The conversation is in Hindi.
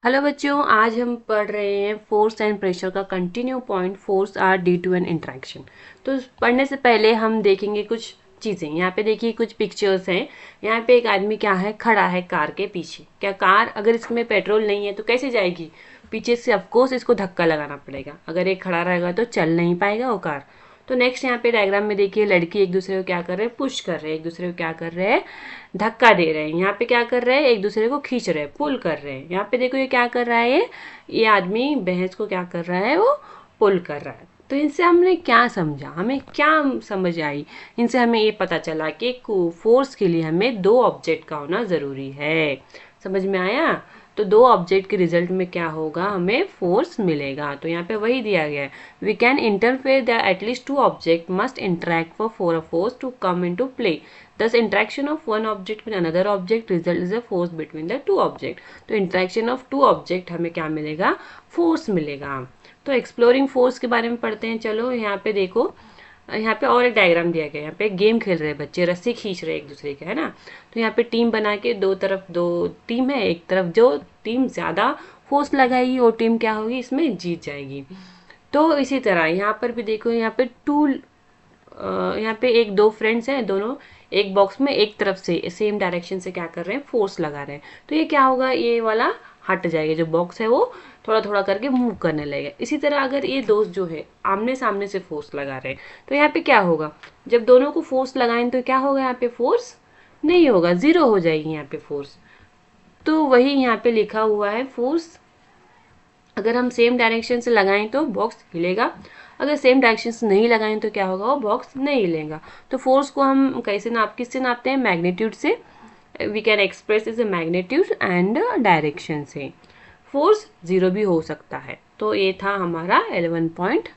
हेलो बच्चों, आज हम पढ़ रहे हैं फोर्स एंड प्रेशर का continue point force are due to an interaction. तो पढ़ने से पहले हम देखेंगे कुछ चीज़ें। यहाँ पे देखिए कुछ पिक्चर्स हैं। यहाँ पे एक आदमी क्या है, खड़ा है कार के पीछे। क्या कार अगर इसमें पेट्रोल नहीं है तो कैसे जाएगी? पीछे से ऑफकोर्स इसको धक्का लगाना पड़ेगा। अगर ये खड़ा रहेगा तो चल नहीं पाएगा वो कार। तो नेक्स्ट यहाँ पे डायग्राम में देखिए लड़की एक दूसरे को क्या कर रहे हैं, पुश कर रहे हैं, एक दूसरे को क्या कर रहे हैं, धक्का दे रहे हैं। यहाँ पे क्या कर रहे हैं, एक दूसरे को खींच रहे हैं, पुल कर रहे हैं। यहाँ पे देखो ये क्या कर रहा है, ये आदमी भैंस को क्या कर रहा है, वो पुल कर रहा है। तो इनसे हमने क्या समझा, हमें क्या समझ आई? इनसे हमें ये पता चला कि फोर्स के लिए हमें दो ऑब्जेक्ट का होना ज़रूरी है। समझ में आया? तो दो ऑब्जेक्ट के रिजल्ट में क्या होगा, हमें फोर्स मिलेगा। तो यहाँ पे वही दिया गया है, we can interfere that at least two object must interact for a force to come into play. Thus, interaction of one object with another object result is a force between the two object. तो interaction of two object हमें क्या मिलेगा, force मिलेगा। तो एक्सप्लोरिंग फोर्स के बारे में पढ़ते हैं। चलो यहाँ पे देखो, यहाँ पे और एक डायग्राम दिया गया है। यहाँ पे गेम खेल रहे हैं बच्चे, रस्सी खींच रहे हैं एक दूसरे के, है ना। तो यहाँ पे टीम बना के दो तरफ दो टीम है, एक तरफ जो टीम ज़्यादा फोर्स लगाएगी वो टीम क्या होगी, इसमें जीत जाएगी। तो इसी तरह यहाँ पर भी देखो, यहाँ पे यहाँ पे एक दो फ्रेंड्स हैं, दोनों एक बॉक्स में एक तरफ से सेम डायरेक्शन से क्या कर रहे हैं, फोर्स लगा रहे हैं। तो ये क्या होगा, ये वाला हट जाएगा, जो बॉक्स है वो थोड़ा थोड़ा करके मूव करने लगेगा। इसी तरह अगर ये दोस्त जो है आमने सामने से फोर्स लगा रहे हैं तो यहाँ पे क्या होगा, जब दोनों को फोर्स लगाएं तो क्या होगा, यहाँ पे फोर्स नहीं होगा, जीरो हो जाएगी यहाँ पे फोर्स। तो वही यहाँ पे लिखा हुआ है, फोर्स अगर हम सेम डायरेक्शन से लगाएं तो बॉक्स हिलेगा, अगर सेम डायरेक्शन से नहीं लगाएं तो क्या होगा, वो बॉक्स नहीं हिलेगा। तो फोर्स को हम कैसे किससे नापते हैं, मैग्नीट्यूड से। We can express is a magnitude and direction से। फोर्स जीरो भी हो सकता है। तो ये था हमारा 11.1।